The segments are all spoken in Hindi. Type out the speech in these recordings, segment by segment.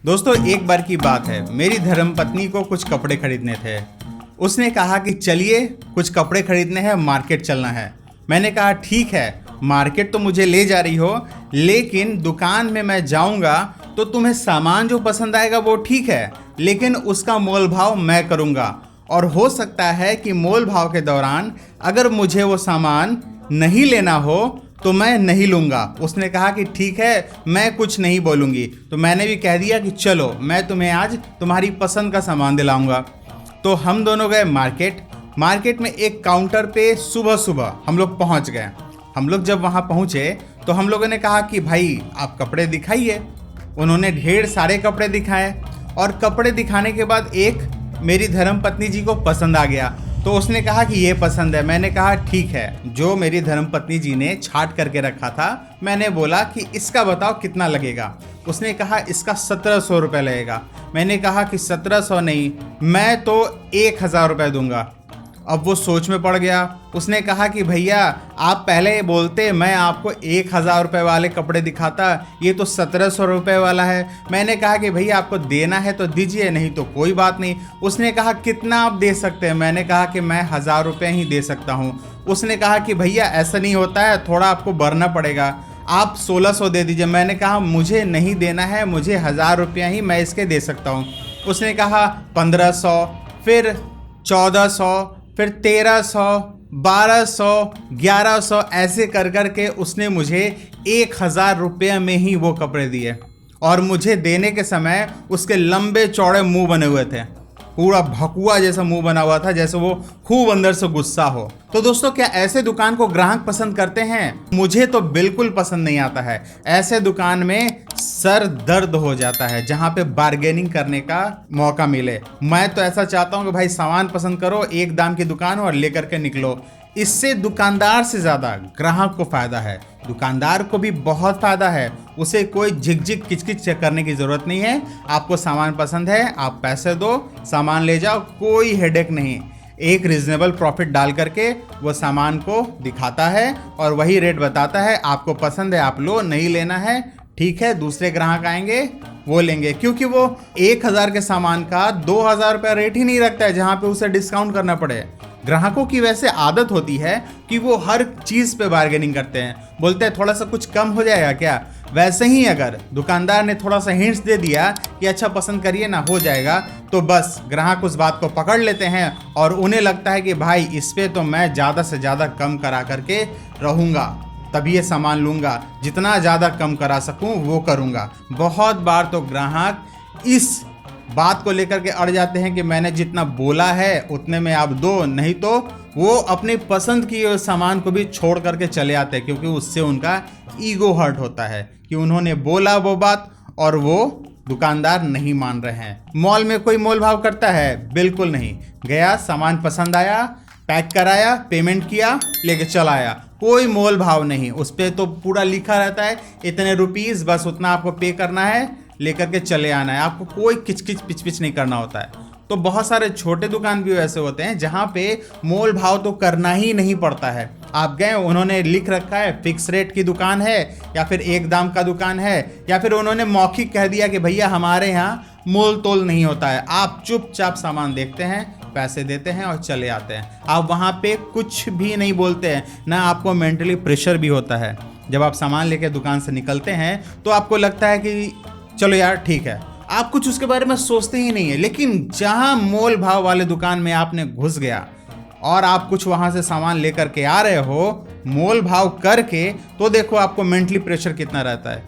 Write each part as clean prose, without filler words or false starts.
दोस्तों एक बार की बात है, मेरी धर्मपत्नी को कुछ कपड़े खरीदने थे। उसने कहा कि चलिए कुछ कपड़े खरीदने हैं, मार्केट चलना है। मैंने कहा ठीक है, मार्केट तो मुझे ले जा रही हो, लेकिन दुकान में मैं जाऊंगा तो तुम्हें सामान जो पसंद आएगा वो ठीक है, लेकिन उसका मोल भाव मैं करूंगा। और हो सकता है कि मोल भाव के दौरान अगर मुझे वो सामान नहीं लेना हो तो मैं नहीं लूँगा। उसने कहा कि ठीक है, मैं कुछ नहीं बोलूँगी। तो मैंने भी कह दिया कि चलो मैं तुम्हें आज तुम्हारी पसंद का सामान दिलाऊंगा। तो हम दोनों गए मार्केट में एक काउंटर पे सुबह सुबह हम लोग पहुँच गए। हम लोग जब वहाँ पहुँचे तो हम लोगों ने कहा कि भाई आप कपड़े दिखाइए। उन्होंने ढेर सारे कपड़े दिखाए और कपड़े दिखाने के बाद एक मेरी धर्मपत्नी जी को पसंद आ गया। तो उसने कहा कि ये पसंद है। मैंने कहा ठीक है। जो मेरी धर्मपत्नी जी ने छाट करके रखा था, मैंने बोला कि इसका बताओ कितना लगेगा। उसने कहा इसका 1700 रुपये लगेगा। मैंने कहा कि 1700 नहीं, मैं तो 1000 रुपये दूंगा। अब वो सोच में पड़ गया। उसने कहा कि भैया आप पहले बोलते, मैं आपको 1000 रुपये वाले कपड़े दिखाता, ये तो 1700 रुपये वाला है। मैंने कहा कि भैया आपको देना है तो दीजिए, नहीं तो कोई बात नहीं। उसने कहा कितना आप दे सकते हैं। मैंने कहा कि मैं 1000 रुपये ही दे सकता हूँ। उसने कहा कि भैया ऐसा नहीं होता है, थोड़ा आपको भरना पड़ेगा, आप 1600 दे दीजिए। मैंने कहा मुझे नहीं देना है, मुझे 1000 रुपये ही मैं इसके दे सकता हूँ। उसने कहा 1500, फिर 1400, फिर 1300, 1200, 1100, ऐसे कर कर के उसने मुझे 1000 रुपये में ही वो कपड़े दिए। और मुझे देने के समय उसके लंबे चौड़े मुंह बने हुए थे, पूरा भकुआ जैसा मुंह बना हुआ था, जैसे वो खूब अंदर से गुस्सा हो। तो दोस्तों क्या ऐसे दुकान को ग्राहक पसंद करते हैं? मुझे तो बिल्कुल पसंद नहीं आता है। ऐसे दुकान में सर दर्द हो जाता है जहां पे बार्गेनिंग करने का मौका मिले। मैं तो ऐसा चाहता हूं कि भाई सामान पसंद करो, एक दाम की दुकान हो और लेकर के निकलो। इससे दुकानदार से ज़्यादा ग्राहक को फ़ायदा है, दुकानदार को भी बहुत फ़ायदा है। उसे कोई झिकझिक किचकिच करने की ज़रूरत नहीं है। आपको सामान पसंद है, आप पैसे दो, सामान ले जाओ, कोई हेडेक नहीं। एक रिजनेबल प्रॉफिट डाल करके वो सामान को दिखाता है और वही रेट बताता है। आपको पसंद है आप लो, नहीं लेना है ठीक है, दूसरे ग्राहक आएंगे वो लेंगे। क्योंकि वो 1000 के सामान का 2000 रुपये रेट ही नहीं रखता है जहाँ पे उसे डिस्काउंट करना पड़े। ग्राहकों की वैसे आदत होती है कि वो हर चीज़ पे बार्गेनिंग करते हैं, बोलते हैं थोड़ा सा कुछ कम हो जाएगा क्या। वैसे ही अगर दुकानदार ने थोड़ा सा हिंट्स दे दिया कि अच्छा पसंद करिए ना, हो जाएगा, तो बस ग्राहक उस बात को पकड़ लेते हैं और उन्हें लगता है कि भाई इस पे तो मैं ज़्यादा से ज़्यादा कम करा करके रहूँगा, तभी ये सामान लूँगा, जितना ज़्यादा कम करा सकूँ वो करूँगा। बहुत बार तो ग्राहक इस बात को लेकर के अड़ जाते हैं कि मैंने जितना बोला है उतने में आप दो, नहीं तो वो अपनी पसंद की सामान को भी छोड़ करके चले आते हैं, क्योंकि उससे उनका ईगो हर्ट होता है कि उन्होंने बोला वो बात और वो दुकानदार नहीं मान रहे हैं। मॉल में कोई मोल भाव करता है? बिल्कुल नहीं। गया, सामान पसंद आया, पैक कराया, पेमेंट किया, लेके चला आया, कोई मोल भाव नहीं। उस पर तो पूरा लिखा रहता है इतने रुपीस, बस उतना आपको पे करना है, लेकर के चले आना है, आपको कोई किचकिच पिच नहीं करना होता है। तो बहुत सारे छोटे दुकान भी ऐसे होते हैं जहाँ पे मोल भाव तो करना ही नहीं पड़ता है। आप गए, उन्होंने लिख रखा है फिक्स रेट की दुकान है या फिर एक दाम का दुकान है, या फिर उन्होंने मौखिक कह दिया कि भैया हमारे यहाँ मोल तोल नहीं होता है। आप चुपचाप सामान देखते हैं, पैसे देते हैं और चले आते हैं। आप वहाँ पे कुछ भी नहीं बोलते हैं, ना आपको मेंटली प्रेशर भी होता है। जब आप सामान लेके दुकान से निकलते हैं तो आपको लगता है कि चलो यार ठीक है, आप कुछ उसके बारे में सोचते ही नहीं है। लेकिन जहां मोल भाव वाले दुकान में आपने घुस गया और आप कुछ वहां से सामान लेकर के आ रहे हो मोल भाव करके, तो देखो आपको मेंटली प्रेशर कितना रहता है।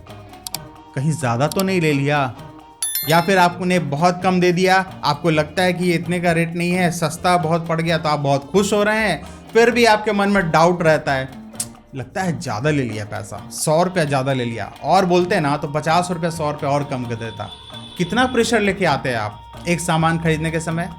कहीं ज़्यादा तो नहीं ले लिया, या फिर आपने बहुत कम दे दिया, आपको लगता है कि ये इतने का रेट नहीं है, सस्ता बहुत पड़ गया, तो आप बहुत खुश हो रहे हैं। फिर भी आपके मन में डाउट रहता है, लगता है ज़्यादा ले लिया पैसा, 100 रुपये ज़्यादा ले लिया, और बोलते हैं ना तो 50 रुपये 100 रुपये और कम कर देता। कितना प्रेशर लेके आते हैं आप एक सामान खरीदने के समय।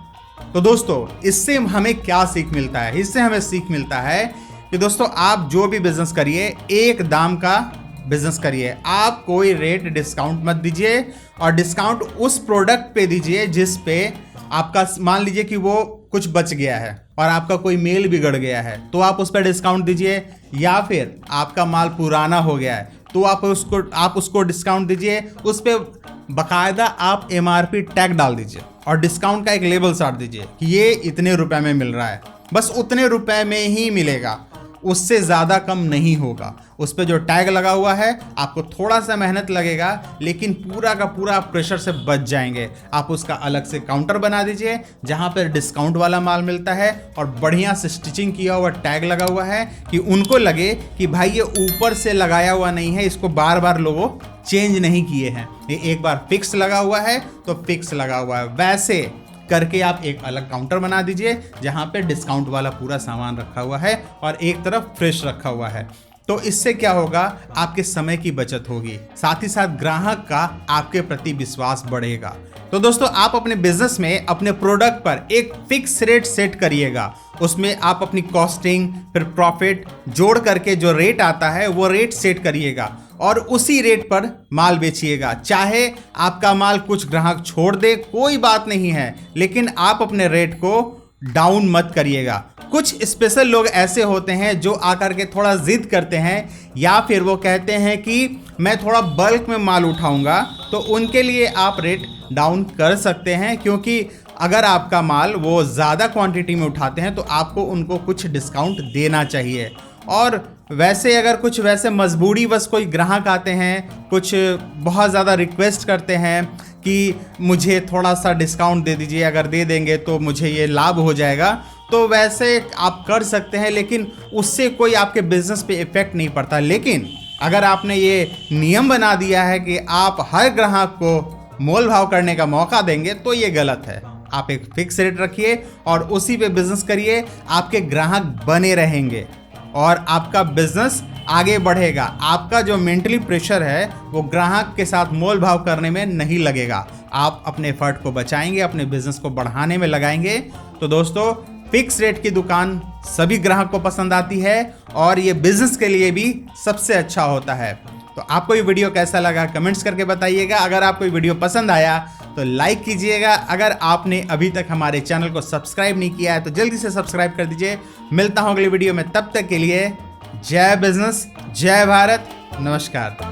तो दोस्तों इससे हमें क्या सीख मिलता है? इससे हमें सीख मिलता है कि दोस्तों आप जो भी बिजनेस करिए, एक दाम का बिजनेस करिए। आप कोई रेट डिस्काउंट मत दीजिए, और डिस्काउंट उस प्रोडक्ट पे दीजिए जिस पे आपका, मान लीजिए कि वो कुछ बच गया है और आपका कोई मेल बिगड़ गया है तो आप उस पर डिस्काउंट दीजिए, या फिर आपका माल पुराना हो गया है तो आप उसको डिस्काउंट दीजिए। उस पर बाकायदा आप MRP टैग डाल दीजिए और डिस्काउंट का एक लेबल साट दीजिए कि ये इतने रुपए में मिल रहा है, बस उतने रुपए में ही मिलेगा, उससे ज़्यादा कम नहीं होगा। उस पर जो टैग लगा हुआ है आपको थोड़ा सा मेहनत लगेगा, लेकिन पूरा का पूरा आप प्रेशर से बच जाएंगे। आप उसका अलग से काउंटर बना दीजिए जहां पर डिस्काउंट वाला माल मिलता है और बढ़िया से स्टिचिंग किया हुआ टैग लगा हुआ है कि उनको लगे कि भाई ये ऊपर से लगाया हुआ नहीं है, इसको बार बार लोगों चेंज नहीं किए हैं, ये एक बार फिक्स लगा हुआ है तो फिक्स लगा हुआ है। वैसे करके आप एक अलग काउंटर बना दीजिए जहां पे डिस्काउंट वाला पूरा सामान रखा हुआ है और एक तरफ फ्रेश रखा हुआ है। तो इससे क्या होगा, आपके समय की बचत होगी, साथ ही साथ ग्राहक का आपके प्रति विश्वास बढ़ेगा। तो दोस्तों आप अपने बिजनेस में अपने प्रोडक्ट पर एक फिक्स रेट सेट करिएगा, उसमें आप अपनी कॉस्टिंग फिर प्रॉफिट जोड़ करके जो रेट आता है वो रेट सेट करिएगा और उसी रेट पर माल बेचिएगा। चाहे आपका माल कुछ ग्राहक छोड़ दे कोई बात नहीं है, लेकिन आप अपने रेट को डाउन मत करिएगा। कुछ स्पेशल लोग ऐसे होते हैं जो आकर के थोड़ा जिद करते हैं या फिर वो कहते हैं कि मैं थोड़ा बल्क में माल उठाऊंगा, तो उनके लिए आप रेट डाउन कर सकते हैं, क्योंकि अगर आपका माल वो ज़्यादा क्वांटिटी में उठाते हैं तो आपको उनको कुछ डिस्काउंट देना चाहिए। और वैसे अगर कुछ वैसे मजबूरी बस कोई ग्राहक आते हैं, कुछ बहुत ज़्यादा रिक्वेस्ट करते हैं कि मुझे थोड़ा सा डिस्काउंट दे दीजिए, अगर दे देंगे तो मुझे ये लाभ हो जाएगा, तो वैसे आप कर सकते हैं, लेकिन उससे कोई आपके बिजनेस पे इफेक्ट नहीं पड़ता। लेकिन अगर आपने ये नियम बना दिया है कि आप हर ग्राहक को मोल भाव करने का मौका देंगे, तो ये गलत है। आप एक फिक्स रेट रखिए और उसी पे बिजनेस करिए, आपके ग्राहक बने रहेंगे और आपका बिजनेस आगे बढ़ेगा। आपका जो मेंटली प्रेशर है वो ग्राहक के साथ मोल भाव करने में नहीं लगेगा। आप अपने एफर्ट को बचाएंगे, अपने बिजनेस को बढ़ाने में लगाएंगे। तो दोस्तों फिक्स रेट की दुकान सभी ग्राहक को पसंद आती है और ये बिजनेस के लिए भी सबसे अच्छा होता है। तो आपको ये वीडियो कैसा लगा कमेंट्स करके बताइएगा। अगर आपको ये वीडियो पसंद आया तो लाइक कीजिएगा। अगर आपने अभी तक हमारे चैनल को सब्सक्राइब नहीं किया है तो जल्दी से सब्सक्राइब कर दीजिए। मिलता हूं अगली वीडियो में, तब तक के लिए जय बिजनेस, जय भारत, नमस्कार।